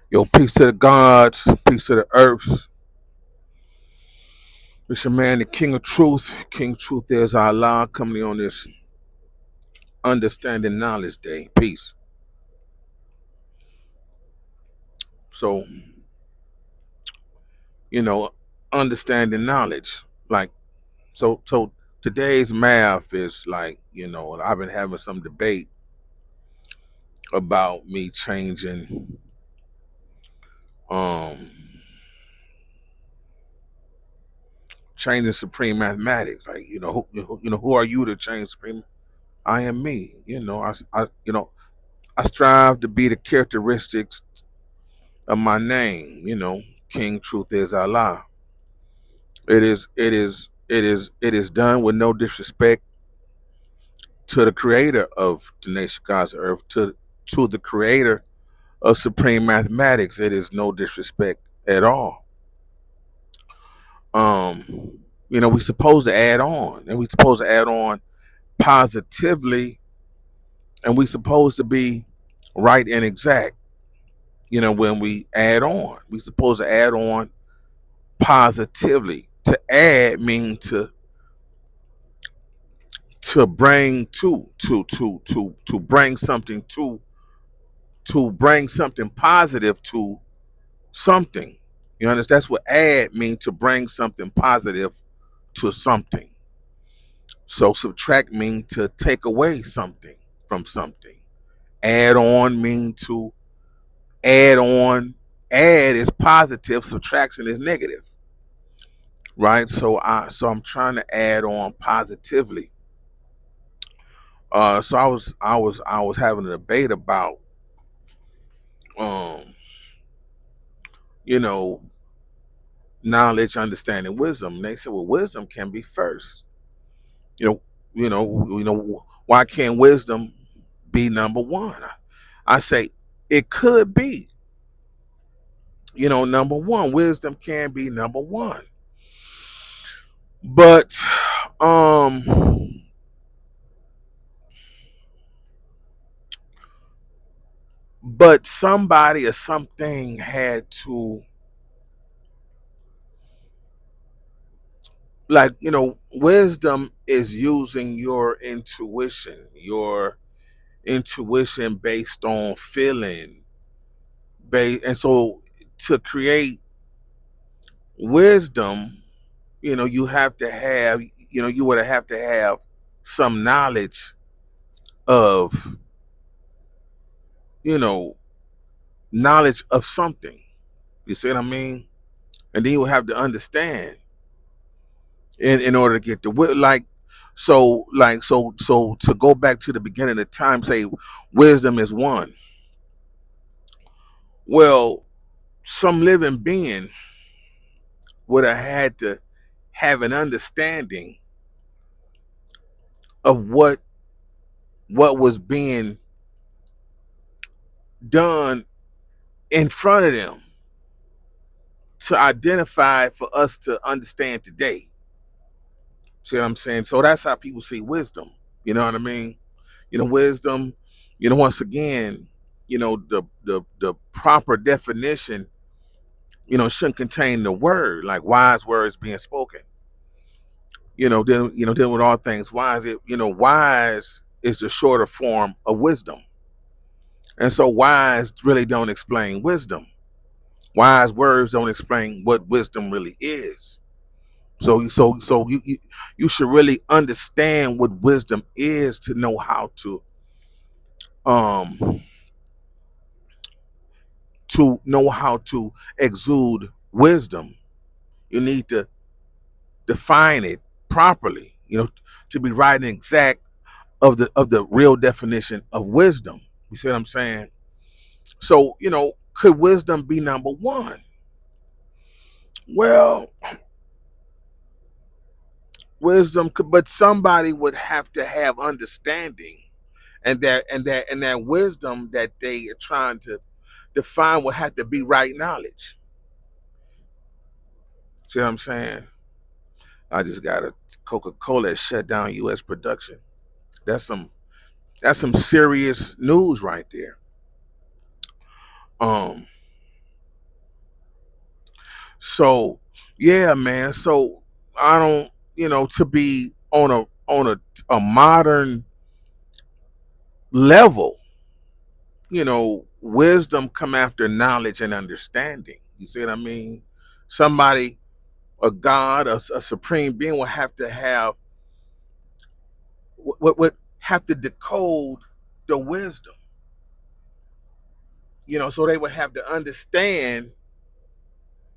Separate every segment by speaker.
Speaker 1: Yo, peace to the gods, peace to the earths. It's your man, the King of Truth. King of Truth is Allah, coming on this Understanding Knowledge Day. Peace. So, you know, understanding knowledge. So today's math is I've been having some debate about me um changing supreme mathematics. Who are you to change supreme? I am me. I strive to be the characteristics of my name. King Truth is Allah. It is done with no disrespect to the creator of the nation God's earth, to the creator of supreme mathematics. It is no disrespect at all. We're supposed to add on, and we're supposed to add on positively, and we're supposed to be right and exact. When we add on, we're supposed to add on positively. To add mean to bring to bring something to bring something positive to something. You understand? That's what add means, to bring something positive to something. So subtract means to take away something from something. Add on mean to add on. Add is positive, subtraction is negative. Right? So I'm trying to add on positively. So I was having a debate about um, you know, knowledge, understanding, wisdom. And they said, well, wisdom can be first. You know, why can't wisdom be number one? I say it could be. Number one, wisdom can be number one. But um but somebody or something had to, wisdom is using your intuition based on feeling, and so to create wisdom, you have to have, you would have to have some knowledge of, you know, knowledge of something. You see what I mean? And then you would have to understand in order to get the so to go back to the beginning of time, say wisdom is one. Well, some living being would have had to have an understanding of what was being done in front of them to identify for us to understand today. See what I'm saying? So that's how people see wisdom. You know what I mean? Wisdom, once again, the proper definition, shouldn't contain the word, like wise words being spoken. Dealing with all things wise, wise is the shorter form of wisdom. And so wise really don't explain wisdom. Wise words don't explain what wisdom really is. So you should really understand what wisdom is to know how um to exude wisdom. You need to define it properly, to be right and exact of the real definition of wisdom. You see what I'm saying? So, could wisdom be number one? Well, wisdom could, but somebody would have to have understanding, and that wisdom that they are trying to define would have to be right knowledge. See what I'm saying? I just got a Coca-Cola shut down U.S. production. That's some serious news right there. Um, So yeah, man. So I don't, to be on a modern level, wisdom come after knowledge and understanding. You see what I mean? Somebody, a God, a supreme being would have to would have to decode the wisdom, so they would have to understand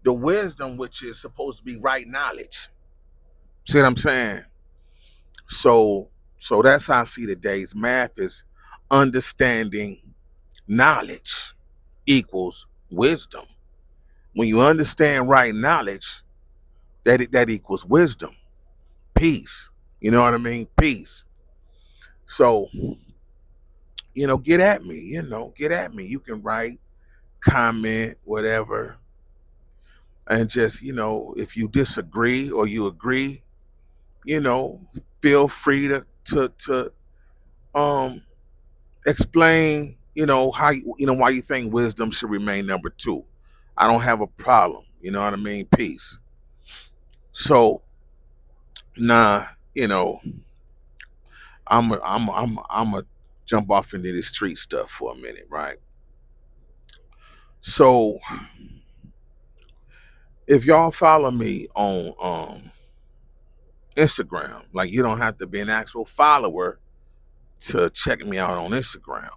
Speaker 1: the wisdom, which is supposed to be right knowledge. See what I'm saying? So, so that's how I see today's math is understanding knowledge equals wisdom. When you understand right knowledge, that equals wisdom, peace. You know what I mean? Peace. So, get at me. Get at me. You can write, comment, whatever, and just if you disagree or you agree, you know, feel free to um explain, how why you think wisdom should remain number two. I don't have a problem. You know what I mean? Peace. So nah, I'm a jump off into this street stuff for a minute, right? So if y'all follow me on Instagram, like you don't have to be an actual follower to check me out on Instagram.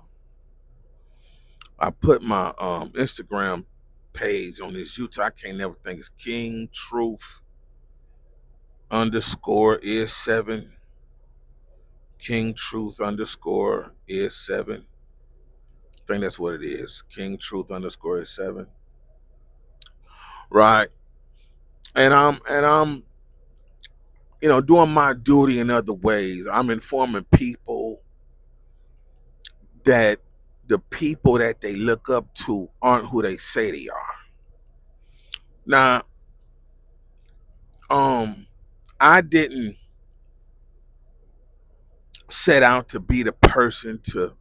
Speaker 1: I put my Instagram page on this YouTube. I can't never think it's King Truth underscore is 7. King Truth underscore is 7. I think that's what it is. King Truth underscore is 7. Right. And I'm doing my duty in other ways. I'm informing people that the people that they look up to aren't who they say they are. Now, I didn't set out to be the person to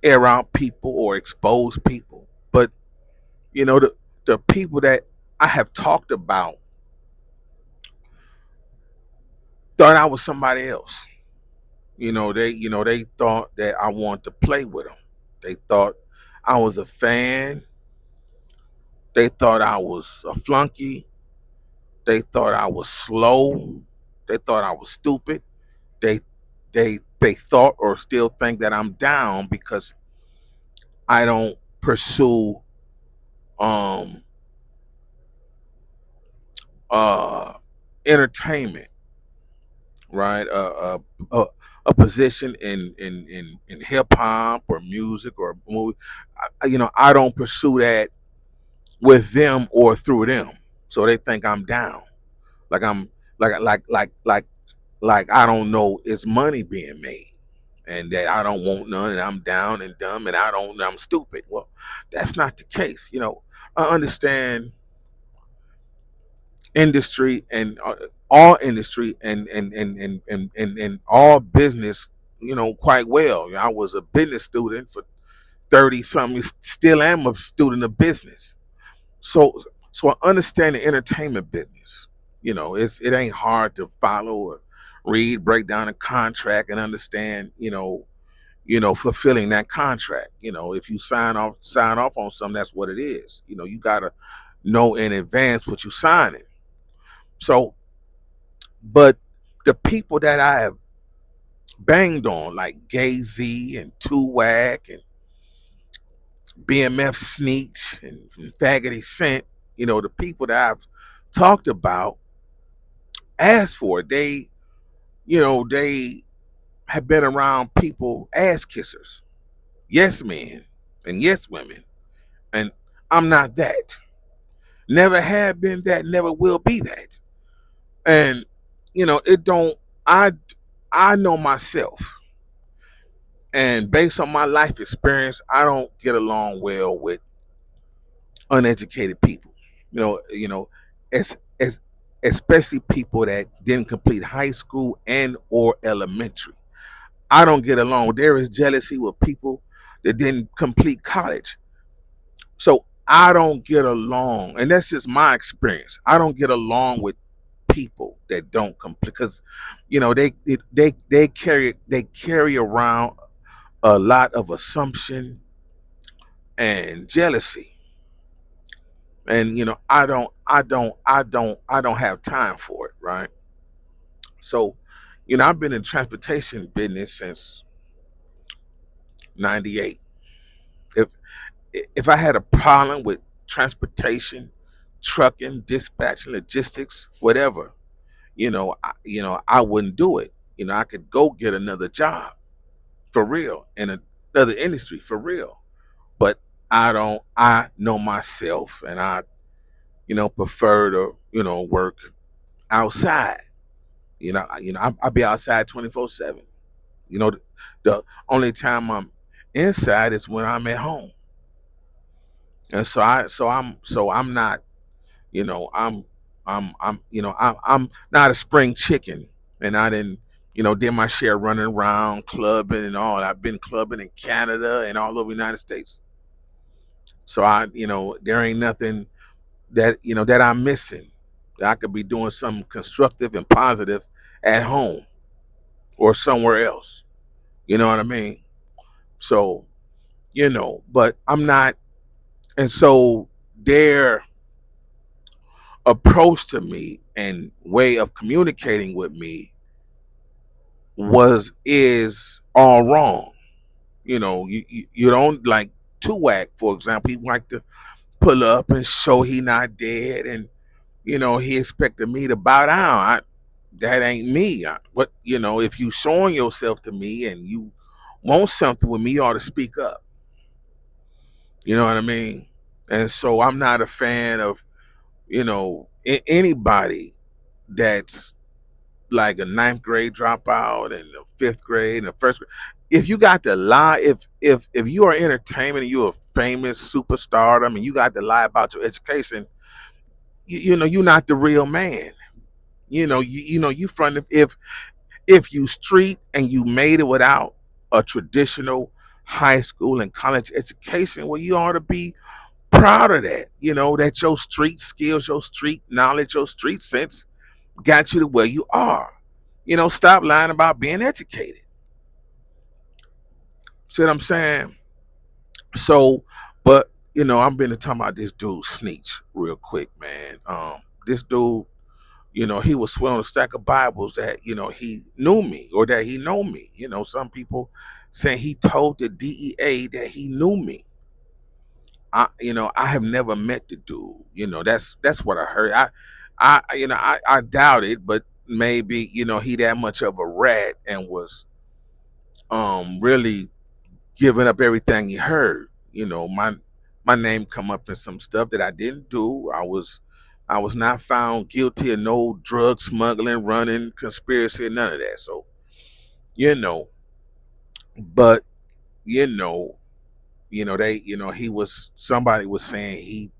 Speaker 1: air out people or expose people, but the people that I have talked about thought I was somebody else. They thought that I wanted to play with them. They thought I was a fan. They thought I was a flunky. They thought I was slow. They thought I was stupid. They they thought or still think that I'm down because I don't pursue um uh entertainment, right? A position in hip hop or music or movie. I don't pursue that with them or through them. So they think I'm down. Like I'm like I don't know it's money being made. And that I don't want none, and I'm down and dumb, and I'm stupid. Well, that's not the case. I understand industry and all industry and all business, quite well. I was a business student for 30 something, still am a student of business. So so I understand the entertainment business. It ain't hard to follow or read, break down a contract and understand, fulfilling that contract. If you sign off on something, that's what it is. You gotta know in advance what you signing. So, but the people that I have banged on, like Gay Z and Tuwack and BMF Sneetch and Faggoty Scent, the people that I've talked about, asked for it. They have been around people, ass kissers, yes men and yes women. And I'm not that. Never have been that, never will be that. And, it don't, I know myself. And based on my life experience, I don't get along well with uneducated people. As especially people that didn't complete high school and or elementary. I don't get along. There is jealousy with people that didn't complete college. So I don't get along, and that's just my experience. I don't get along with people that don't complete, because they carry around a lot of assumption and jealousy, and I don't have time for it, right? So, I've been in transportation business since '98. If if I had a problem with transportation, trucking, dispatching, logistics, whatever, I wouldn't do it. I could go get another job for real in another industry for real. But I don't. I know myself, and I prefer to work outside. I'll be outside 24/7. The only time I'm inside is when I'm at home, and so I'm not. I'm not a spring chicken, and I didn't did my share running around clubbing and all. I've been clubbing in Canada and all over the United States. So there ain't nothing that I'm missing. That I could be doing something constructive and positive at home or somewhere else. You know what I mean? So, but I'm not. And so their approach to me and way of communicating with me is all wrong. You don't like Tuac, for example. He like to pull up and show he not dead, and he expected me to bow down. That ain't me. If you showing yourself to me and you want something with me, you ought to speak up. You know what I mean? And so I'm not a fan of anybody that's like a ninth grade dropout and a fifth grade and a first grade. If you got to lie, if you are entertainment and you're a famous superstar, I mean, you got to lie about your education. You're not the real man. You front of if you street and you made it without a traditional high school and college education, well, you ought to be proud of that. That your street skills, your street knowledge, your street sense got you to where you are. Stop lying about being educated. See what I'm saying? So, but I'm been talking about this dude Sneetch real quick, man. This dude, he was swelling a stack of Bibles that he knew me or that he know me. Some people saying he told the DEA that he knew me. I have never met the dude. That's what I heard. I doubt it, but maybe he that much of a rat and was really giving up everything he heard. My name come up in some stuff that I didn't do. I was not found guilty of no drug smuggling, running, conspiracy, none of that. So, but he was somebody was saying he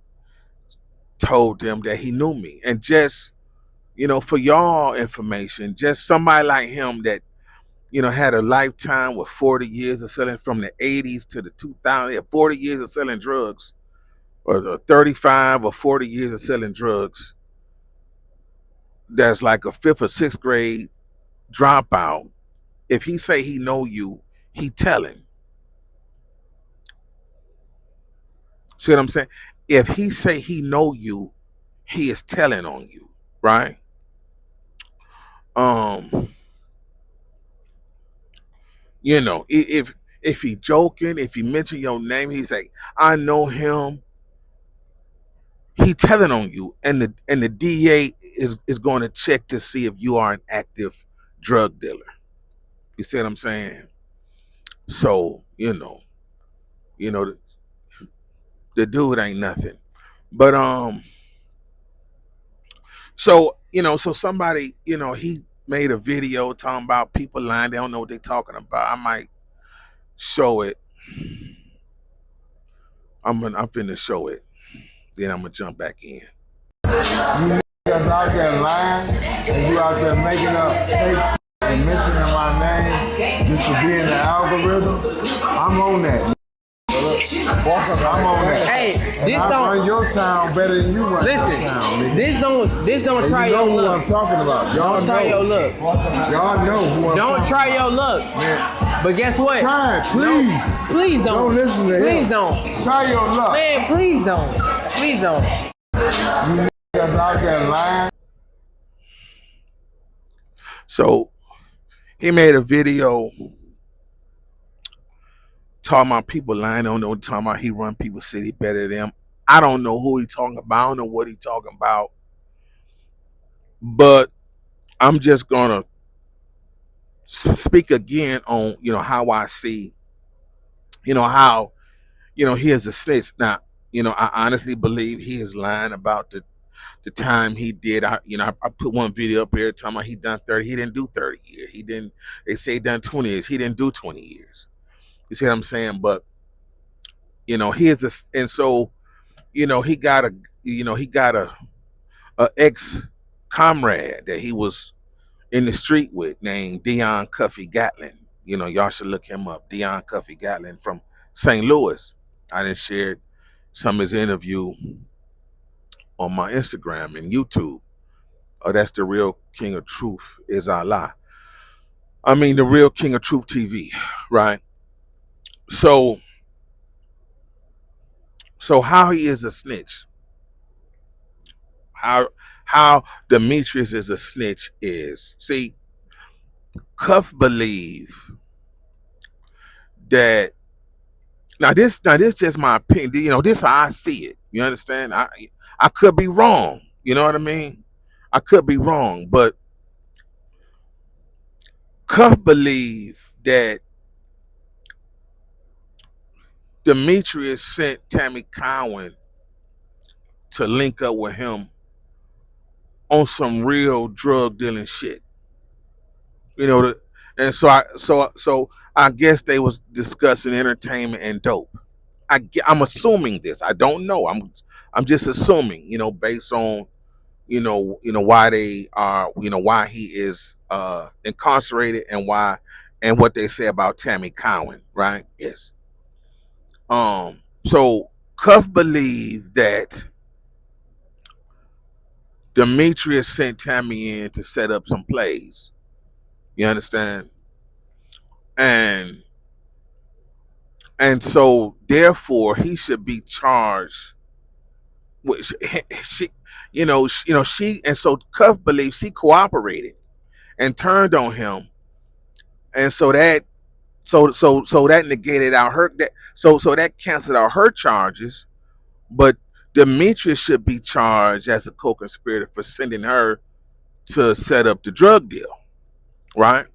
Speaker 1: told them that he knew me. And just, for y'all information, just somebody like him that had a lifetime with 40 years of selling from the 80s to the 2000s, 40 years of selling drugs, or the 35 or 40 years of selling drugs. That's like a fifth or sixth grade dropout. If he say he know you, he telling. See what I'm saying? If he say he know you, he is telling on you, right? If he joking, if he mention your name, he say, I know him. He telling on you, and the DA is going to check to see if you are an active drug dealer. You see what I'm saying? So the dude ain't nothing. But so somebody he made a video talking about people lying. They don't know what they're talking about. I might show it. I'm finna show it. Then I'm gonna jump back in.
Speaker 2: You niggas out there lying and you out there making up fake and mentioning my name just to be in the algorithm. I'm on that. I'm on that.
Speaker 3: Hey,
Speaker 2: And
Speaker 3: this
Speaker 2: I
Speaker 3: don't
Speaker 2: run your town better than you run
Speaker 3: listen.
Speaker 2: your town, nigga.
Speaker 3: This don't
Speaker 2: And
Speaker 3: try
Speaker 2: you know
Speaker 3: your
Speaker 2: who
Speaker 3: luck.
Speaker 2: I'm talking about. Y'all
Speaker 3: Don't try
Speaker 2: know.
Speaker 3: your luck.
Speaker 2: Y'all know who I'm
Speaker 3: Don't
Speaker 2: talking
Speaker 3: try
Speaker 2: about.
Speaker 3: your luck.
Speaker 2: Man,
Speaker 3: But guess what?
Speaker 2: try it, please.
Speaker 3: Please don't.
Speaker 2: Don't listen to
Speaker 3: Please
Speaker 2: him.
Speaker 3: don't.
Speaker 2: Try your luck.
Speaker 3: Man, please don't. Please don't.
Speaker 2: You niggas out there lying.
Speaker 1: So he made a video talking about people lying on him, talking about he run people's city better than him. I don't know who he talking about. I don't know what he talking about. But I'm just gonna speak again on, how I see, how, he is a snitch. Now, I honestly believe he is lying about the time he did. I put one video up here talking about he done 30. He didn't do 30 years. He didn't. They say he done 20 years. He didn't do 20 years. You see what I'm saying? But he is a, and so he got a ex comrade that he was in the street with named Dion Cuffy Gatlin. Y'all should look him up. Dion Cuffy Gatlin from St. Louis. I done shared some of his interview on my Instagram and YouTube. Oh, that's the real king of truth is Allah. I mean, the real king of truth TV, right? So how he is a snitch, how Demetrius is a snitch is, see, Cuff believe that this just my opinion. This how I see it. You understand? I could be wrong. You know what I mean? I could be wrong, but Cuff believe that Demetrius sent Tammy Cowan to link up with him on some real drug dealing shit. And so I guess they was discussing entertainment and dope. I'm assuming this. I don't know. I'm just assuming. Based on why they are. Why he is incarcerated and why and what they say about Tammy Cowan. Right? Yes. So Cuff believed that Demetrius sent Tammy in to set up some plays. You understand? And so therefore he should be charged with she and so Cuff believes she cooperated and turned on him, and so that that negated out her that so that canceled out her charges, but Demetrius should be charged as a co-conspirator for sending her to set up the drug deal, right?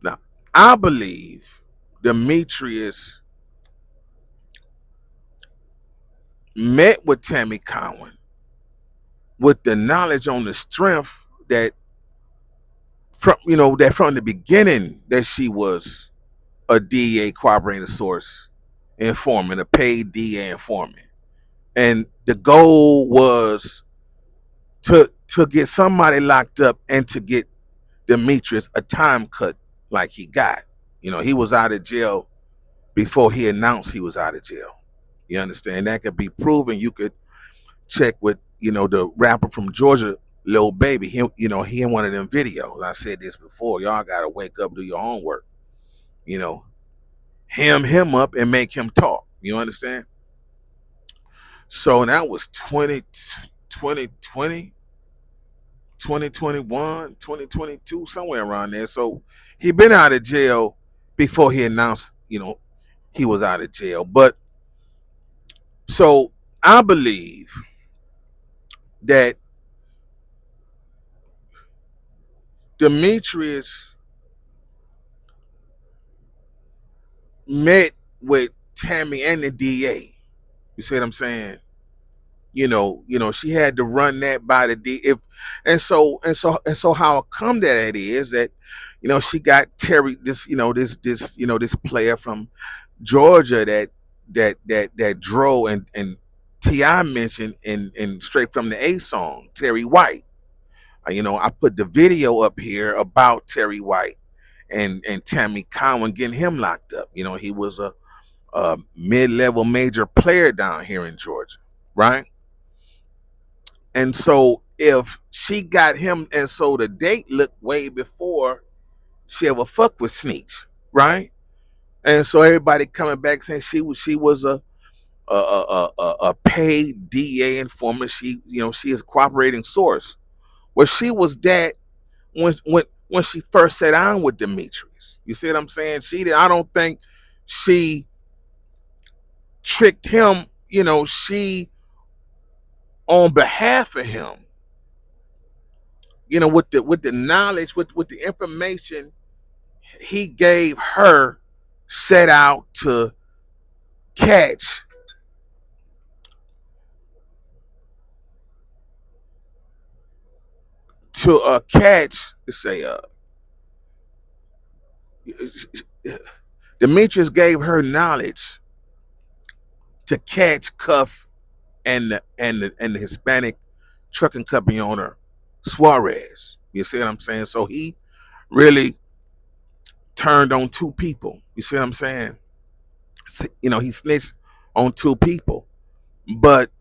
Speaker 1: Now, I believe Demetrius met with Tammy Cowan with the knowledge on the strength that from the beginning that she was a DEA cooperating source informant, a paid DEA informant. And the goal was to get somebody locked up and to get Demetrius a time cut like he got. He was out of jail before he announced he was out of jail. You understand? That could be proven. You could check with, the rapper from Georgia, Lil Baby. He in one of them videos. I said this before. Y'all gotta wake up, do your homework. Him up and make him talk. You understand? So that was 2020, 2021, 2022, somewhere around there. So he been out of jail before he announced, he was out of jail. But so I believe that Demetrius met with Tammy and the DA. You see what I'm saying? She had to run that by the D. So how it come that is that, she got Terry, this player from Georgia that drove and T.I. mentioned in straight from the A song, Terry White. I put the video up here about Terry White and Tammy Cowan getting him locked up. He was a a mid-level major player down here in Georgia, right? And so if she got him, and so the date looked way before she ever fucked with Sneetch, right? And so everybody coming back saying she was a paid DA informant. She is a cooperating source. Well, she was that when she first sat down with Demetrius. You see what I'm saying? I don't think she tricked him. She on behalf of him. With the knowledge, with the information he gave her, set out to catch let's say Demetrius gave her knowledge to catch Cuff and the Hispanic trucking company owner Suarez. You see what I'm saying? So he really turned on two people. You see what I'm saying? He snitched on two people. But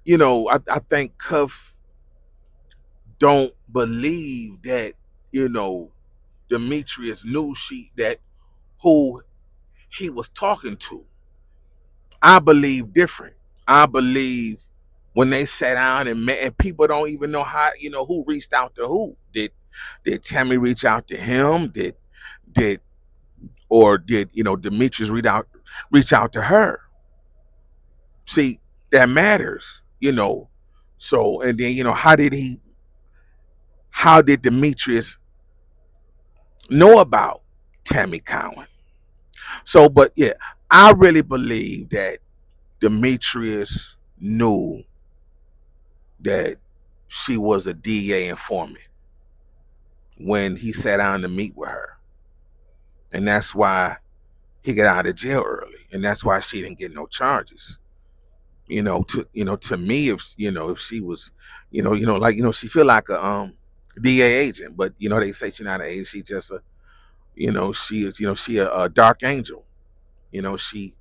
Speaker 1: I think Cuff don't believe that Demetrius knew that who he was talking to. I believe different. I believe when they sat down and met, and people don't even know how, who reached out to who. Did Tammy reach out to him? Did or did Demetrius reach out to her? See, that matters. So, and then how did Demetrius know about Tammy Cowan? So, but yeah, I really believe that Demetrius knew that she was a DA informant when he sat down to meet with her. And that's why he got out of jail early. And that's why she didn't get no charges. To me, if she was, she feel like a DA agent, but they say she's not an agent. She just she is, she a dark angel. She,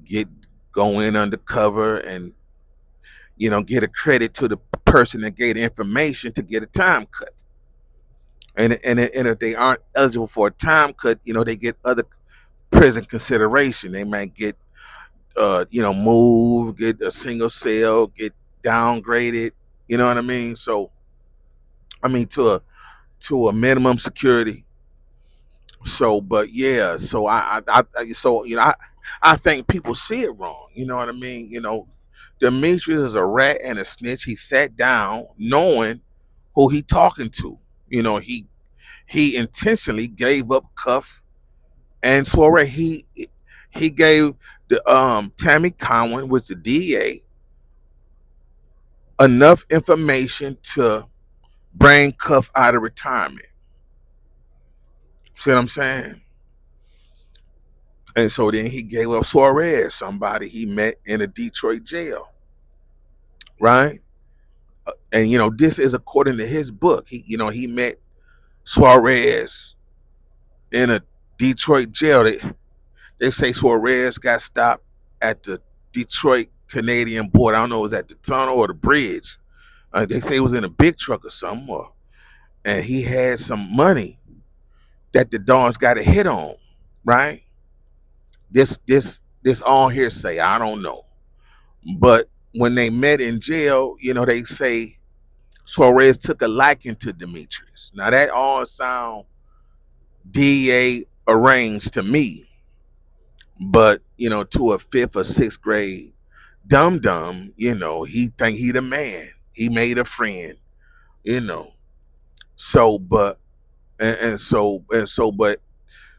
Speaker 1: get go in undercover and get a credit to the person that gave the information to get a time cut. And if they aren't eligible for a time cut, they get other prison consideration. They might get moved, get a single cell, get downgraded. You know what I mean? So to a minimum security. So, but yeah, so I think people see it wrong. You know what I mean? Demetrius is a rat and a snitch. He sat down knowing who he talking to. He intentionally gave up Cuff and Suarez. He gave the Tammy Cowan, was the DA, enough information to bring Cuff out of retirement. See what I'm saying? And so then he gave up Suarez, somebody he met in a Detroit jail. Right? And this is according to his book. He met Suarez in a Detroit jail. They say Suarez got stopped at the Detroit Canadian border. I don't know, it was at the tunnel or the bridge. They say it was in a big truck or something, and he had some money that the Dons got a hit on, right? This all hearsay. I don't know, but when they met in jail, they say Suarez took a liking to Demetrius. Now that all sound DA arranged to me, but to a fifth or sixth grade dum dum, he think he the man. He made a friend, So, but but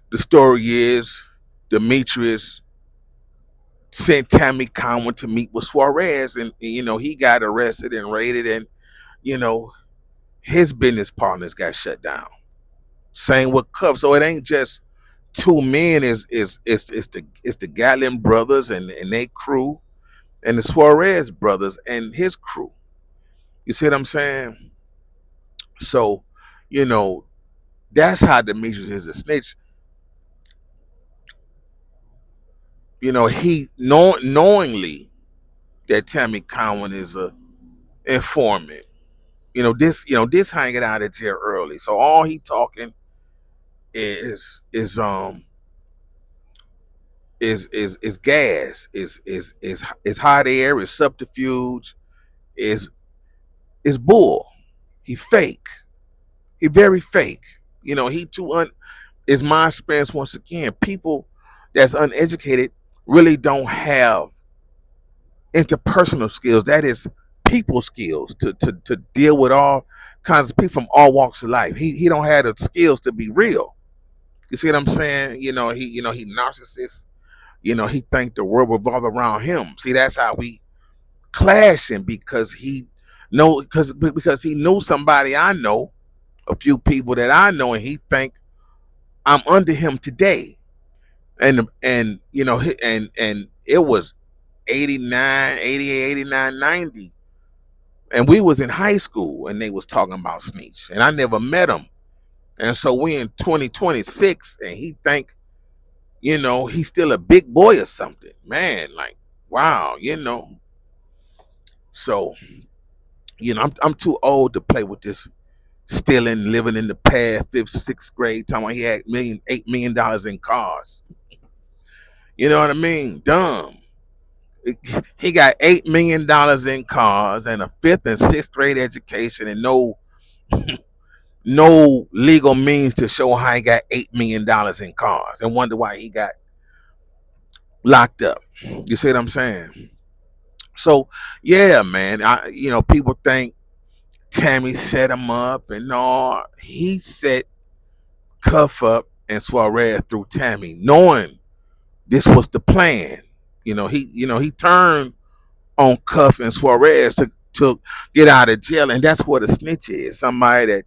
Speaker 1: the story is Demetrius sent Tammy Cowan to meet with Suarez, and he got arrested and raided, and his business partners got shut down. Same with Cuff. So it ain't just two men. It's the Gatlin brothers and their crew, and the Suarez brothers and his crew. You see what I'm saying? So, that's how Demetrius is a snitch. he knowingly that Tammy Cowan is a informant. This hanging out at jail early. So all he talking is gas, is hot air, is subterfuge, is bull. He fake. He very fake. He is my experience once again. People that's uneducated really don't have interpersonal skills. That is people skills to deal with all kinds of people from all walks of life. He don't have the skills to be real. You see what I'm saying? He narcissist. He think the world revolve around him. See, that's how we clashing because because he knew somebody I know, a few people that I know, and he think I'm under him today. And it was 89, 88, 89, 90. And we was in high school and they was talking about Sneetch. And I never met him. And so we in 2026 and he think, he's still a big boy or something. Man, like, wow, So, I'm too old to play with this stealing, living in the past, 5th, 6th grade, talking about he had $8 million in cars. You know what I mean? Dumb. He got $8 million in cars and a 5th and 6th grade education and no legal means to show how he got $8 million in cars and wonder why he got locked up. You see what I'm saying? So yeah, man. People think Tammy set him up, and no, he set Cuff up and Suarez through Tammy, knowing this was the plan. He turned on Cuff and Suarez to get out of jail, and that's what a snitch is. Somebody that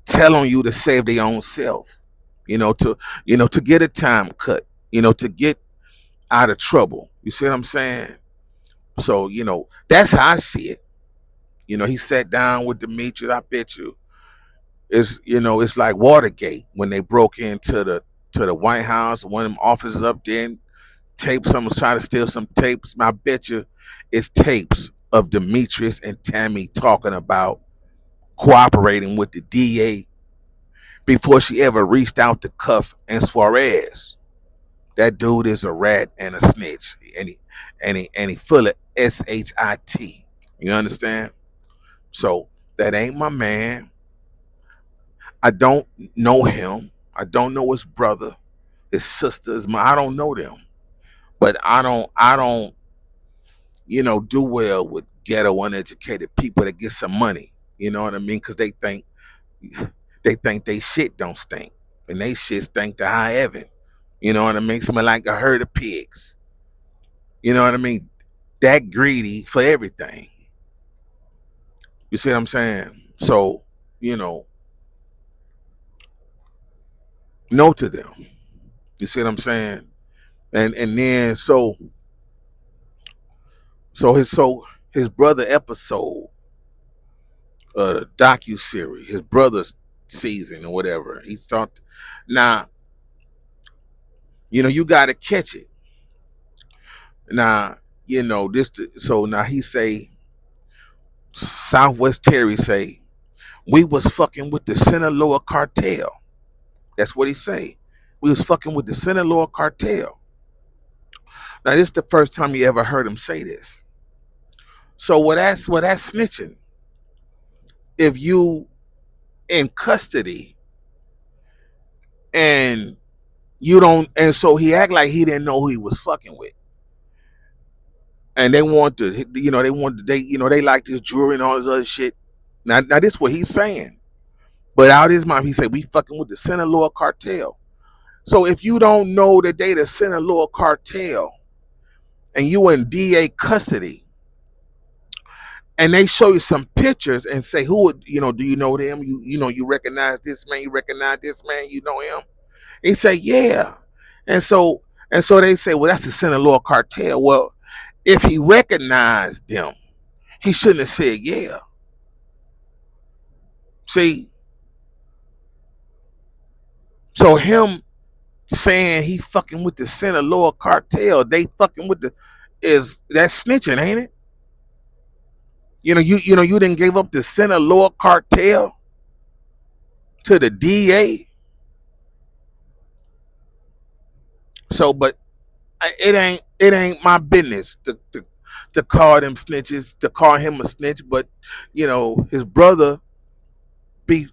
Speaker 1: tell on you to save their own self. To get a time cut. To get out of trouble. You see what I'm saying? So that's how I see it. He sat down with Demetrius. I bet you it's like Watergate when they broke into the White House. One of them officers up there and taped someone's trying to steal some tapes. I bet you it's tapes of Demetrius and Tammy talking about cooperating with the DA before she ever reached out to Cuff and Suarez. That dude is a rat and a snitch, and he full of SHIT. You understand? So that ain't my man. I don't know him. I don't know his brother, his sisters. I don't know them, but I don't do well with ghetto uneducated people that get some money. You know what I mean? Because they think they shit don't stink, and they shit stink to high heaven. You know what I mean? Something like a herd of pigs. You know what I mean? That greedy for everything. You see what I'm saying? So, no to them. You see what I'm saying? And then his brother episode, the docu-series, his brother's season or whatever. He talked. Now, you got to catch it. Now, so now he say, Southwest Terry say, we was fucking with the Sinaloa cartel. That's what he say. We was fucking with the Sinaloa cartel. Now, this is the first time you ever heard him say this. So that's snitching. If you in custody and you don't, and so he act like he didn't know who he was fucking with. And they they like this jewelry and all this other shit. Now this is what he's saying. But out of his mouth, he said, we fucking with the Sinaloa cartel. So if you don't know that they the Sinaloa cartel and you in DA custody and they show you some pictures and say, who would, do you know them? You recognize this man, you know him? He say, yeah. And so they say, well, that's the Sinaloa cartel. Well, if he recognized them, he shouldn't have said, yeah. See? So him saying he fucking with the Sinaloa cartel. They fucking with the is that snitching, ain't it? You didn't give up the Sinaloa cartel to the DA. So, but it ain't my business to call them snitches, to call him a snitch. But his brother be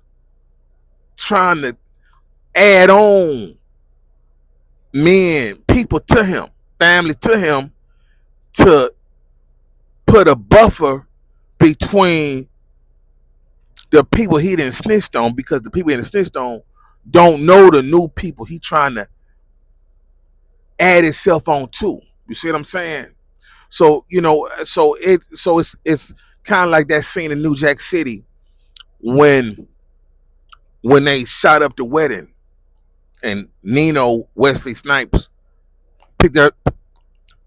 Speaker 1: trying to add on people to him, family to him, to put a buffer between the people he didn't snitched on, because the people he didn't snitched on don't know the new people he trying to add himself on to. You see what I'm saying? So it's kind of like that scene in New Jack City when they shot up the wedding and Nino Wesley Snipes picked up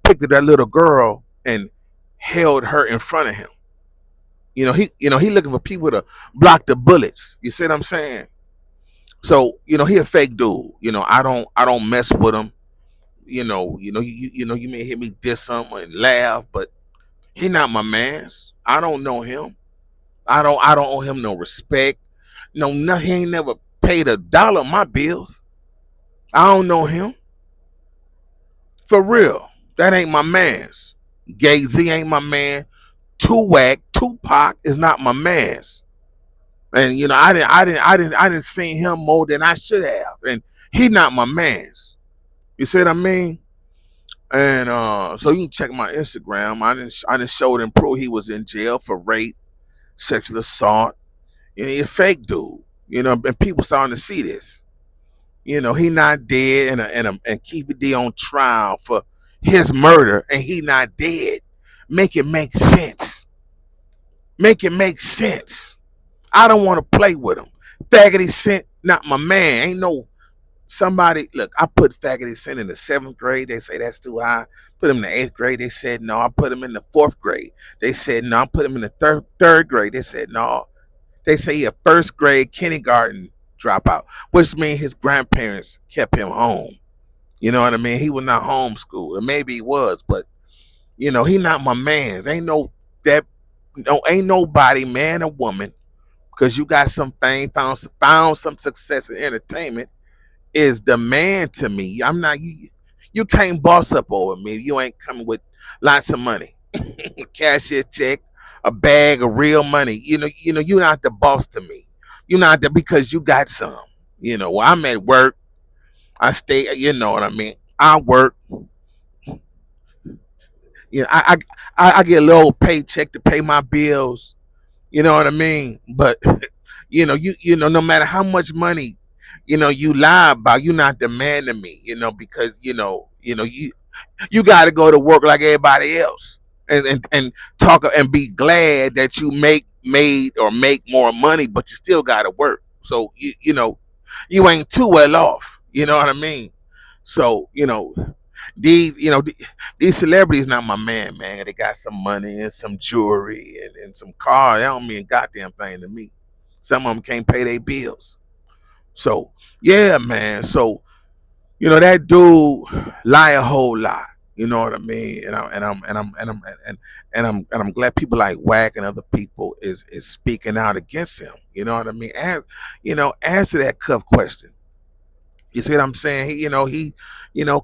Speaker 1: that little girl and held her in front of him. He looking for people to block the bullets. You see what I'm saying? So he a fake dude. I don't mess with him. You may hear me diss something and laugh, but he not my man's. I don't know him. I don't owe him no respect. No, he ain't never paid $1 on my bills. I don't know him. For real. That ain't my man's. Gay Z ain't my man. Tupac is not my man's. And I didn't see him more than I should have. And he not my man's. You see what I mean? And so you can check my Instagram. I didn't show and prove he was in jail for rape, sexual assault. He a fake dude. And people starting to see this. He not dead, and Keefe D on trial for his murder, and he not dead. Make it make sense. Make it make sense. I don't want to play with him. Faggoty Scent, not my man. Ain't no somebody. Look, I put Faggoty Scent in the 7th grade. They say that's too high. Put him in the 8th grade. They said no. I put him in the 4th grade. They said no. I put him in the third grade. They said no. They say he a 1st grade kindergarten dropout, which means his grandparents kept him home. You know what I mean? He was not homeschooled, or maybe he was, but he not my man's. Ain't nobody, man or woman, because you got some fame, found some success in entertainment, is the man to me. I'm not you. You can't boss up over me. You ain't coming with lots of money, cashier check, a bag of real money. You're not the boss to me. You're not the, because you got some. I'm at work. I stay. You know what I mean. I work. I get a little paycheck to pay my bills. You know what I mean? But no matter how much money you lie about, you're not the man to me. Because you got to go to work like everybody else, and talk and be glad that you make more money, but you still got to work. So you ain't too well off. You know what I mean? So these these celebrities not my man. They got some money and some jewelry and some cars. That don't mean a goddamn thing to me. Some of them can't pay their bills. So yeah, man. So that dude lie a whole lot. You know what I mean? And I'm glad people like Wack and other people is speaking out against him. You know what I mean? And answer that Cuff question. You see what I'm saying?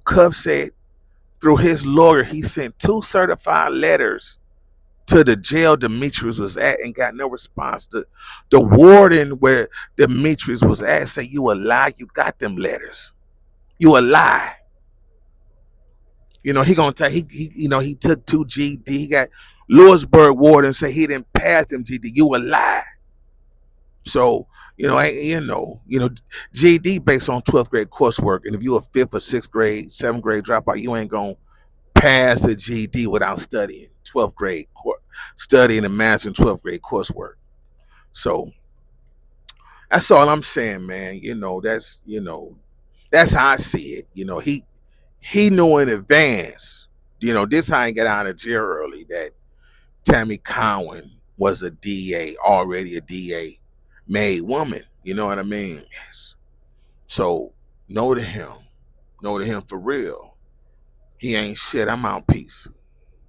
Speaker 1: Cuff said through his lawyer he sent 2 certified letters to the jail Demetrius was at and got no response. The warden where Demetrius was at said, "You a lie. You got them letters. You a lie." He gonna tell he took 2 GD. He got Lewisburg warden say he didn't pass them GD. You a lie. So GD based on 12th grade coursework, and if you a 5th or 6th grade, 7th grade dropout, you ain't gonna pass the GD without studying 12th grade studying and mastering 12th grade coursework. So that's all I'm saying, man. That's how I see it. He knew in advance. This how I get out of jail early, that Tammy Cowan was a DA, already a DA made woman. You know what I mean? Yes. So no to him. know to him for real. He ain't shit. I'm out. Peace.